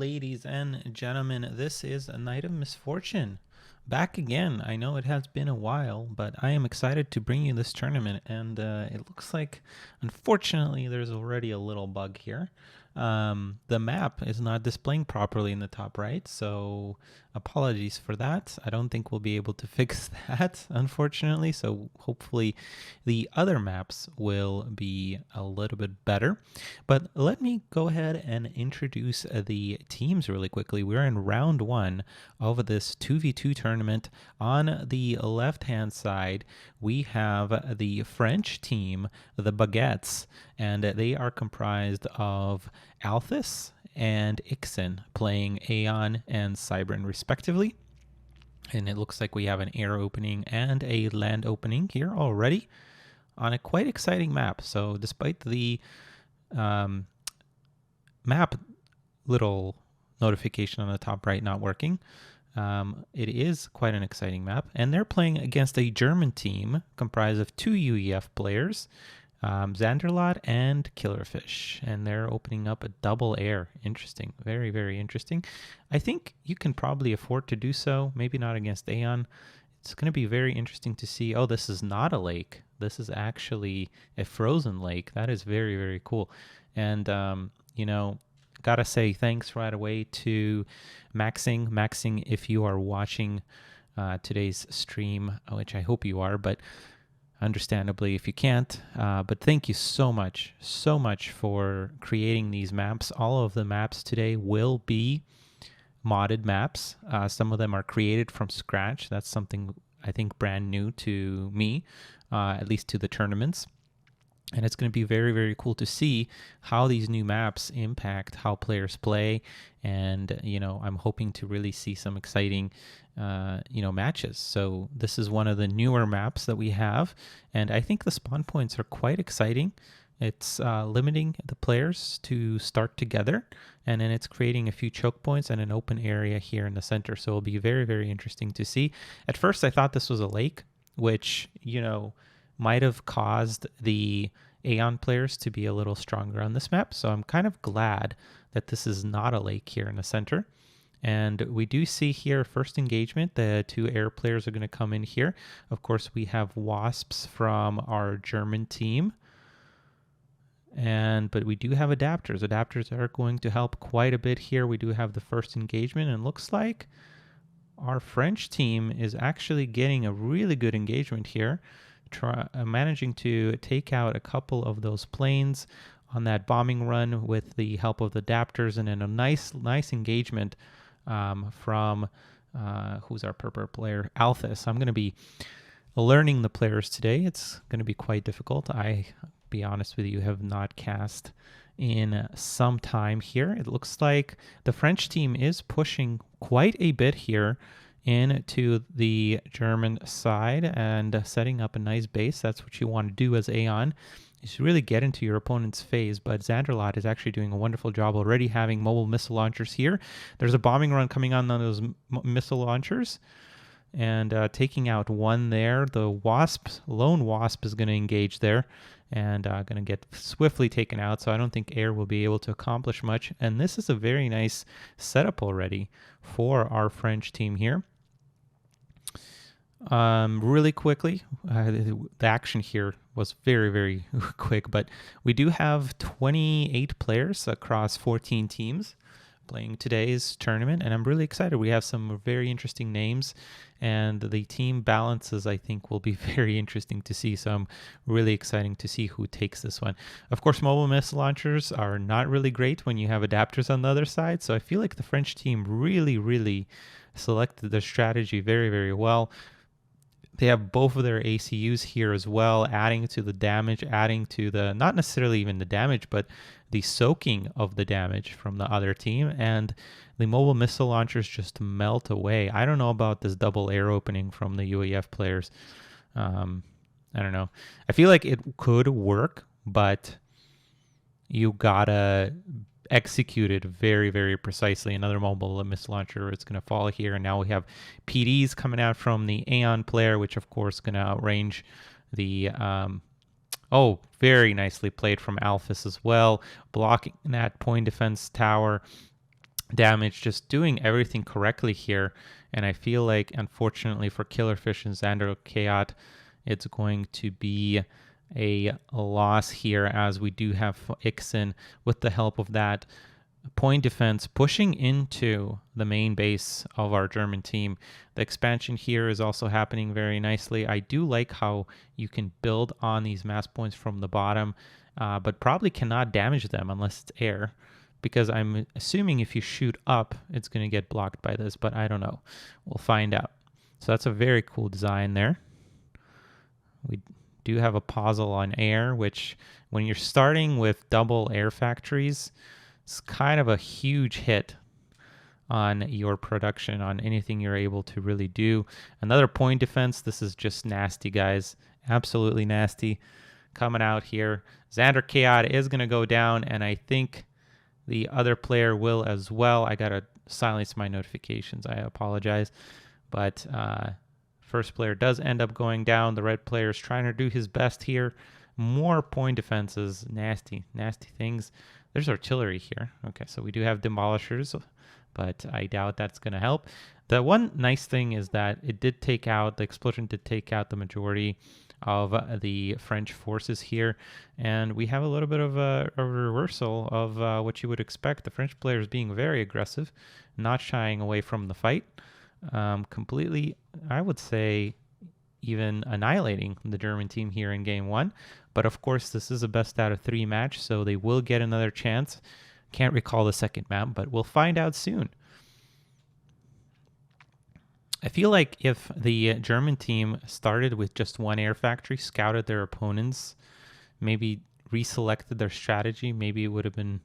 ladies and gentlemen. This is a night of misfortune. Back again. I know it has been a while, but I am excited to bring you this tournament. And it looks like, unfortunately, there's already a little bug here. The map is not displaying properly in the top right, so apologies for that. I don't think we'll be able to fix that, unfortunately. So hopefully the other maps will be a little bit better. But let me go ahead and introduce the teams really quickly. We're in round one of this 2v2 tournament. On the left-hand side, we have the French team, the Baguettes, and they are comprised of Althus and Ixen playing Aeon and Cybran respectively. And it looks like we have an air opening and a land opening here already on a quite exciting map. So despite the map little notification on the top right not working, it is quite an exciting map. And they're playing against a German team comprised of two UEF players, Zanderlot and Killerfish, and they're opening up a double air. Interesting. Very, very interesting. I think you can probably afford to do so. Maybe not against Aeon. It's going to be very interesting to see. Oh, this is not a lake. This is actually a frozen lake. That is very, very cool. And, gotta say thanks right away to Maxing. Maxing, if you are watching today's stream, which I hope you are, but understandably if you can't, but thank you so much for creating these maps. All of the maps today will be modded maps. Some of them are created from scratch. That's something I think brand new to me, at least to the tournaments. And it's going to be very, very cool to see how these new maps impact how players play. And, I'm hoping to really see some exciting, matches. So this is one of the newer maps that we have. And I think the spawn points are quite exciting. It's limiting the players to start together. And then it's creating a few choke points and an open area here in the center. So it'll be very, very interesting to see. At first, I thought this was a lake, which, might have caused the Aeon players to be a little stronger on this map. So I'm kind of glad that this is not a lake here in the center. And we do see here first engagement, the two air players are going to come in here. Of course, we have Wasps from our German team. But we do have adapters. Adapters are going to help quite a bit here. We do have the first engagement, and looks like our French team is actually getting a really good engagement here. Managing to take out a couple of those planes on that bombing run with the help of the adapters, and then a nice engagement from who's our purple player, Althus. I'm going to be learning the players today. It's going to be quite difficult. I, be honest with you, have not cast in some time here. It looks like the French team is pushing quite a bit here into the German side and setting up a nice base. That's what you want to do as Aeon, is really get into your opponent's phase. But Zanderlot is actually doing a wonderful job already, having mobile missile launchers here. There's a bombing run coming on those missile launchers and taking out one there. The lone Wasp is going to engage there and going to get swiftly taken out. So I don't think air will be able to accomplish much. And this is a very nice setup already for our French team here. Really quickly, the action here was very, very quick, but we do have 28 players across 14 teams playing today's tournament, and I'm really excited. We have some very interesting names, and the team balances, I think, will be very interesting to see. So I'm really excited to see who takes this one. Of course, mobile missile launchers are not really great when you have adapters on the other side, so I feel like the French team really, really selected their strategy very, very well. They have both of their ACUs here as well, adding to the damage, adding to the, not necessarily even the damage, but the soaking of the damage from the other team. And the mobile missile launchers just melt away. I don't know about this double air opening from the UEF players. I don't know. I feel like it could work, but you gotta executed very, very precisely. Another mobile missile launcher, it's going to fall here. And now we have PDs coming out from the Aeon player, which of course is going to outrange the very nicely played from Alphys as well, blocking that point defense tower. damage, just doing everything correctly here. And I feel like, unfortunately for Killerfish and Xander Chaot, it's going to be a loss here, as we do have Ixen with the help of that point defense pushing into the main base of our German team. The expansion here is also happening very nicely. I do like how you can build on these mass points from the bottom, but probably cannot damage them unless it's air, because I'm assuming if you shoot up, it's going to get blocked by this, but I don't know. We'll find out. So that's a very cool design there. We do have a puzzle on air, which when you're starting with double air factories, it's kind of a huge hit on your production, on anything you're able to really do. Another point defense. This is just nasty, guys. Absolutely nasty. Coming out here. Xander Chaot is going to go down, and I think the other player will as well. I got to silence my notifications. I apologize. But first player does end up going down. The red player is trying to do his best here. More point defenses. Nasty, nasty things. There's artillery here. Okay, so we do have demolishers, but I doubt that's going to help. The one nice thing is that it did take out, the explosion did take out the majority of the French forces here, and we have a little bit of a reversal of what you would expect. The French players being very aggressive, not shying away from the fight, completely, I would say, even annihilating the German team here in game one. But of course, this is a best out of 3 match, so they will get another chance. Can't recall the second map, but we'll find out soon. I feel like if the German team started with just one air factory, scouted their opponents, maybe reselected their strategy, maybe it would have been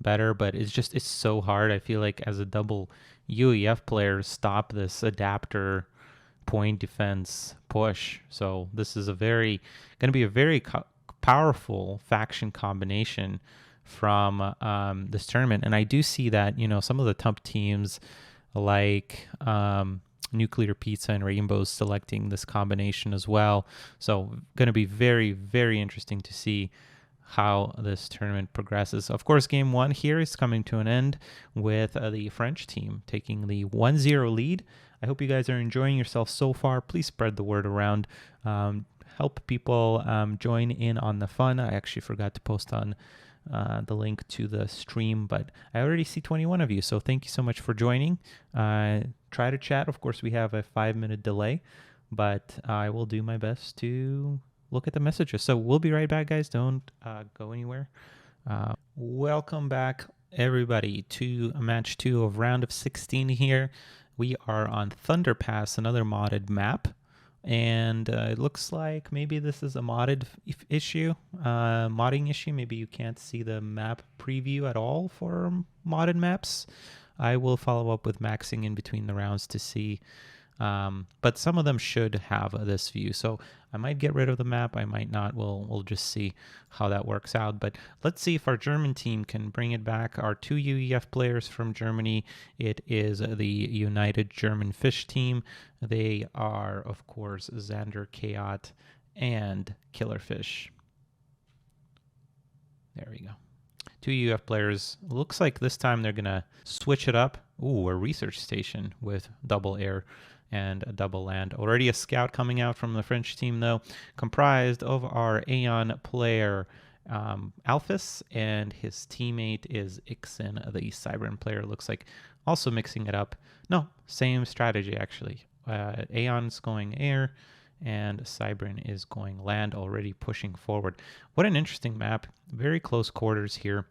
better, but it's so hard. I feel like as a double UEF player, stop this adapter point defense push. So this is going to be a very powerful faction combination from this tournament. And I do see that, some of the top teams like Nuclear Pizza and Rainbows selecting this combination as well. So going to be very, very interesting to see how this tournament progresses. Of course, game one here is coming to an end with the French team taking the 1-0 lead. I hope you guys are enjoying yourself so far. Please spread the word around. Help people join in on the fun. I actually forgot to post on the link to the stream, but I already see 21 of you, so thank you so much for joining. Try to chat. Of course, we have a 5-minute delay, but I will do my best to look at the messages. So we'll be right back, guys. Don't go anywhere. Welcome back, everybody, to match 2 of round of 16 here. We are on Thunder Pass, another modded map. And it looks like maybe this is a modding issue. Maybe you can't see the map preview at all for modded maps. I will follow up with maxing in between the rounds to see. But some of them should have this view. So I might get rid of the map. I might not. We'll just see how that works out. But let's see if our German team can bring it back. Our 2 UEF players from Germany. It is the United German Fish team. They are, of course, Xander Chaot and Killerfish. There we go. 2 UEF players. Looks like this time they're going to switch it up. Ooh, a research station with double air and a double land. Already a scout coming out from the French team, though, comprised of our Aeon player, Alphys, and his teammate is Ixen, the Cybran player. Looks like also mixing it up. No, same strategy, actually. Aeon's going air, and Cybran is going land, already pushing forward. What an interesting map. Very close quarters here.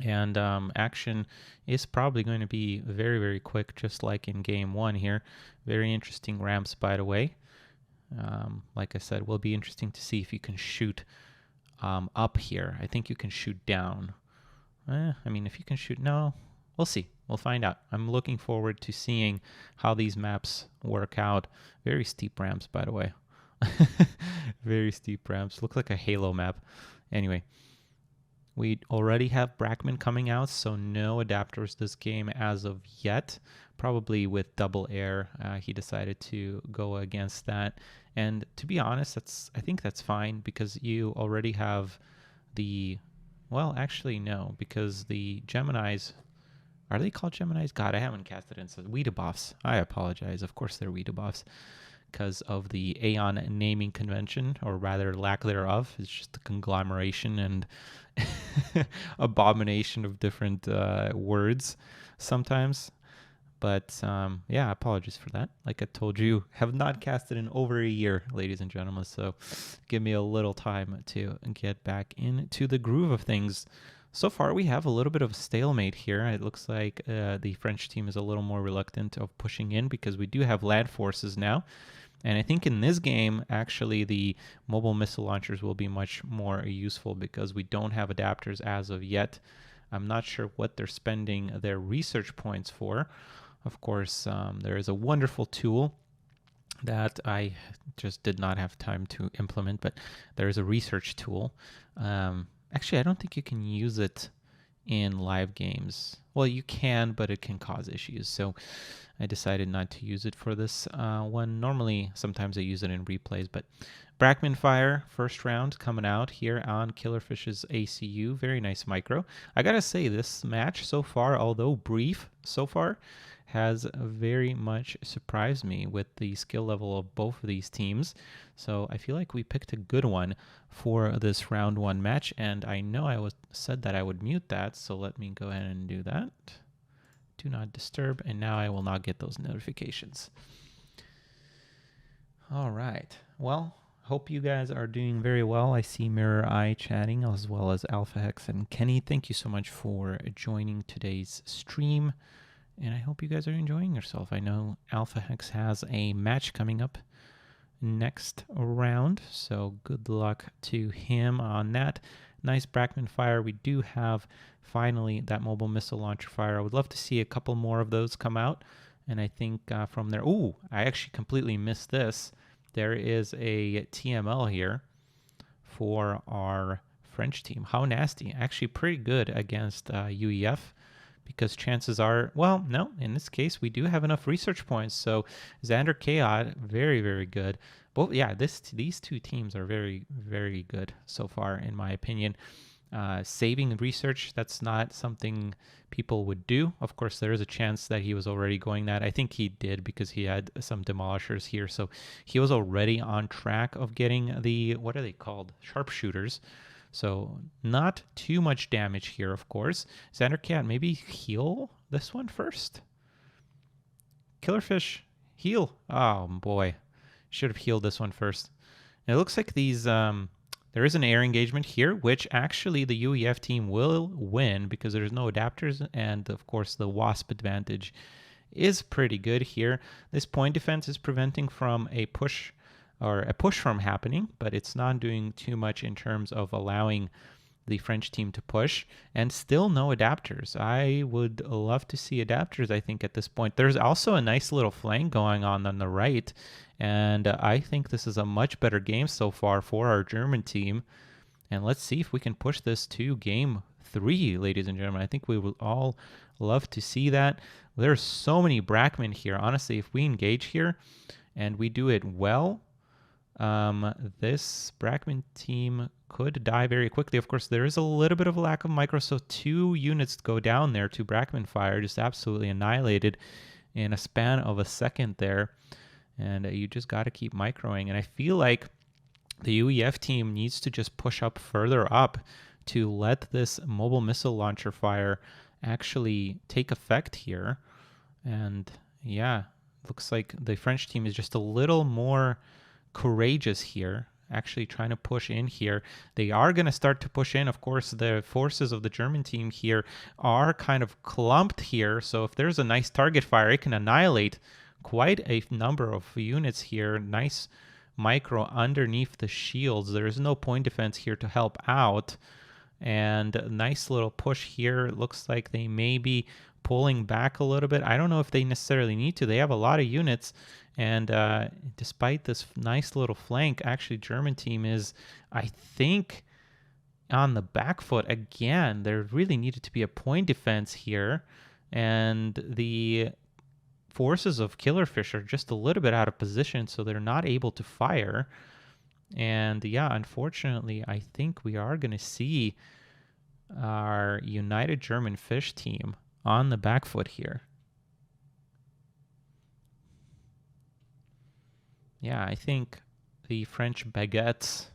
And action is probably going to be very, very quick, just like in game one here. Very interesting ramps, by the way. Like I said, will be interesting to see if you can shoot up here. I think you can shoot down. If you can shoot, no, we'll see. We'll find out. I'm looking forward to seeing how these maps work out. Very steep ramps, by the way. Very steep ramps. Look like a Halo map. Anyway. We already have Brackman coming out, so no adapters this game as of yet. Probably with double air, he decided to go against that. And to be honest, I think that's fine because you already have the... Well, actually, no, because the Geminis Are they called Geminis? God, I haven't casted in. So Weedaboffs. I apologize. Of course they're Weedaboffs because of the Aeon naming convention, or rather lack thereof. It's just a conglomeration and abomination of different words sometimes. But yeah, apologies for that. Like I told you, have not casted in over a year, ladies and gentlemen. So give me a little time to get back into the groove of things. So far, we have a little bit of a stalemate here. It looks like the French team is a little more reluctant of pushing in because we do have land forces now. And I think in this game, actually, the mobile missile launchers will be much more useful because we don't have adapters as of yet. I'm not sure what they're spending their research points for. Of course, there is a wonderful tool that I just did not have time to implement, but there is a research tool. Actually, I don't think you can use it in live games. Well, you can, but it can cause issues. So I decided not to use it for this one. Normally, sometimes I use it in replays, but Brackman Fire, first round coming out here on Killerfish's ACU. Very nice micro. I gotta say, this match so far, although brief so far, has very much surprised me with the skill level of both of these teams. So I feel like we picked a good one for this round one match, and I know I said that I would mute that, so let me go ahead and do that. Do not disturb, and now I will not get those notifications. All right. Well, hope you guys are doing very well. I see Mirror Eye chatting, as well as Alpha Hex and Kenny. Thank you so much for joining today's stream, and I hope you guys are enjoying yourself. I know Alpha Hex has a match coming up next round, so good luck to him on that. Nice Brackman Fire. We do have finally that mobile missile launcher fire. I would love to see a couple more of those come out, and I think from there... Ooh, I actually completely missed this. There is a TML here for our French team. How nasty. Actually pretty good against UEF, because chances are, well, no, in this case, we do have enough research points. So Xander Chaos, very, very good. Both, yeah, these two teams are very, very good so far, in my opinion. Saving research, that's not something people would do. Of course, there is a chance that he was already going that. I think he did because he had some demolishers here. So he was already on track of getting the, what are they called? Sharpshooters. So not too much damage here, of course. Xander Cat, maybe heal this one first? Killerfish, heal. Oh, boy. Should have healed this one first. And it looks like these... there is an air engagement here, which actually the UEF team will win because there's no adapters, and of course the WASP advantage is pretty good here. This point defense is preventing from a push from happening, but it's not doing too much in terms of allowing the French team to push, and still no adapters. I would love to see adapters, I think, at this point. There's also a nice little flank going on the right, and I think this is a much better game so far for our German team. And let's see if we can push this to game 3, ladies and gentlemen. I think we would all love to see that. There's so many Brackman here. Honestly, if we engage here and we do it well, this Brackman team could die very quickly. Of course, there is a little bit of a lack of micro, so 2 units go down there to Brackman Fire, just absolutely annihilated in a span of a second there. And you just got to keep microing. And I feel like the UEF team needs to just push up further up to let this mobile missile launcher fire actually take effect here. And yeah, looks like the French team is just a little more courageous here, actually trying to push in here. They are going to start to push in. Of course, the forces of the German team here are kind of clumped here. So if there's a nice target fire, it can annihilate quite a number of units here. Nice micro underneath the shields. There is no point defense here to help out. And a nice little push here. It looks like they may be pulling back a little bit. I don't know if they necessarily need to. They have a lot of units. And despite this nice little flank, actually German team is, I think, on the back foot again. There really needed to be a point defense here. And the forces of Killerfish are just a little bit out of position, so they're not able to fire. And yeah, unfortunately, I think we are going to see our United German Fish team on the back foot here. Yeah, I think the French Baguettes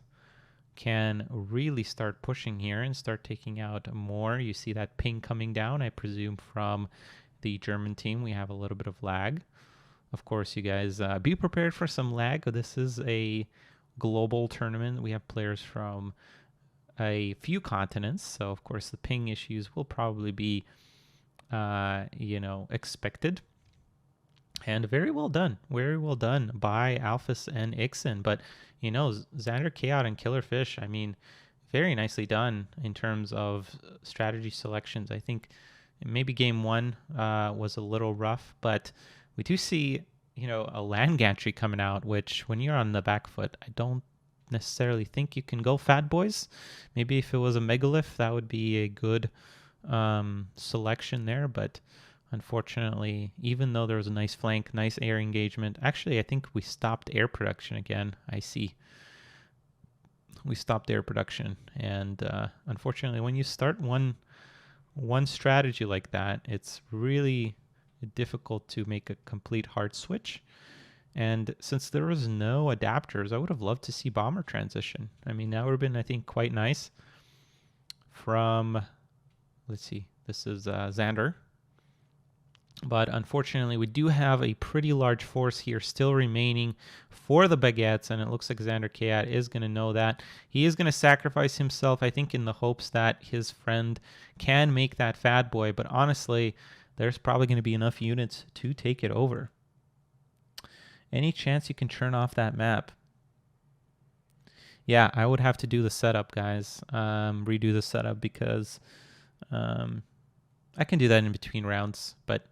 can really start pushing here and start taking out more. You see that ping coming down, I presume, from the German team. We have a little bit of lag. Of course, you guys be prepared for some lag. This is a global tournament. We have players from a few continents, so of course the ping issues will probably be, expected. And very well done by Alphys and Ixen. But Xander Chaot and Killerfish, I mean, very nicely done in terms of strategy selections. I think maybe game one was a little rough, but we do see a land gantry coming out, which when you're on the back foot, I don't necessarily think you can go fat boys. Maybe if it was a megalith, that would be a good selection there, but unfortunately, even though there was a nice flank, nice air engagement, actually I think we stopped air production again. I see we stopped air production, and unfortunately when you start one strategy like that, it's really difficult to make a complete hard switch. And since there was no adapters, I would have loved to see bomber transition. I mean, that would have been, I think, quite nice. From, let's see, this is Xander. But unfortunately, we do have a pretty large force here still remaining for the Baguettes, and it looks like Xander Chaot is going to know that. He is going to sacrifice himself, I think, in the hopes that his friend can make that fat boy. But honestly, there's probably going to be enough units to take it over. Any chance you can turn off that map? Yeah, I would have to do the setup, guys. Redo the setup, because I can do that in between rounds. But,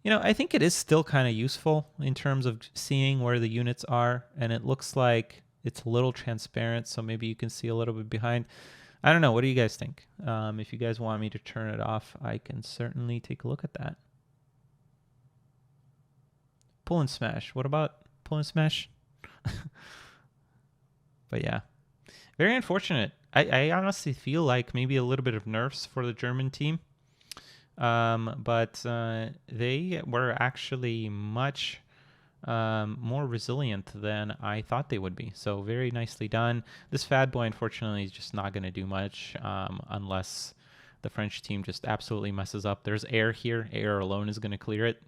I think it is still kind of useful in terms of seeing where the units are. And it looks like it's a little transparent, so maybe you can see a little bit behind. I don't know. What do you guys think? If you guys want me to turn it off, I can certainly take a look at that. Pull and smash. What about pull and smash? But yeah, very unfortunate. I honestly feel like maybe a little bit of nerfs for the German team. But they were actually much more resilient than I thought they would be. So very nicely done. This fat boy, unfortunately, is just not going to do much unless the French team just absolutely messes up. There's air here. Air alone is going to clear it.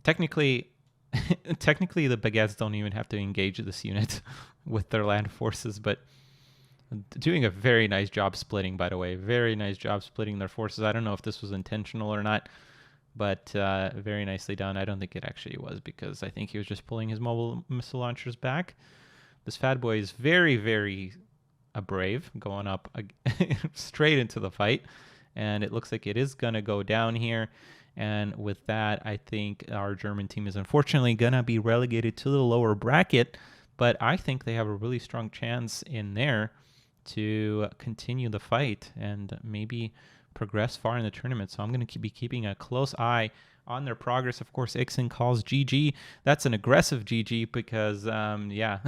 Technically, the Baguettes don't even have to engage this unit with their land forces, but doing a very nice job splitting, by the way. Very nice job splitting their forces. I don't know if this was intentional or not, but very nicely done. I don't think it actually was, because I think he was just pulling his mobile missile launchers back. This fat boy is very, very brave, going up straight into the fight, and it looks like it is going to go down here. And with that, I think our German team is unfortunately going to be relegated to the lower bracket, but I think they have a really strong chance in there to continue the fight and maybe progress far in the tournament. So I'm going to be keeping a close eye on their progress. Of course, Ixen calls GG. That's an aggressive GG because, yeah,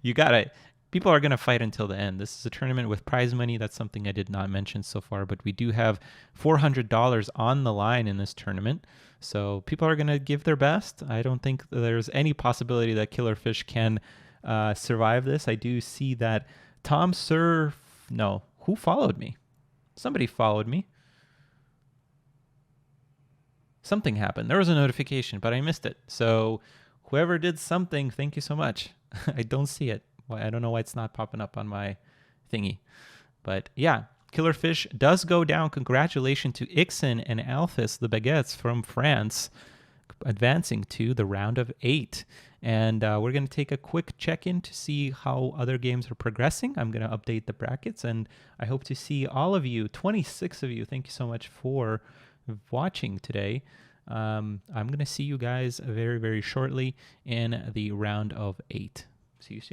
you got to... People are going to fight until the end. This is a tournament with prize money. That's something I did not mention so far, but we do have $400 on the line in this tournament. So people are going to give their best. I don't think there's any possibility that Killerfish can survive this. I do see that who followed me? Somebody followed me. Something happened. There was a notification, but I missed it. So whoever did something, thank you so much. I don't see it. I don't know why it's not popping up on my thingy. But yeah, Killerfish does go down. Congratulations to Ixen and Alphys, the Baguettes from France, advancing to the round of 8. And we're going to take a quick check-in to see how other games are progressing. I'm going to update the brackets, and I hope to see all of you, 26 of you. Thank you so much for watching today. I'm going to see you guys very, very shortly in the round of 8. See you soon.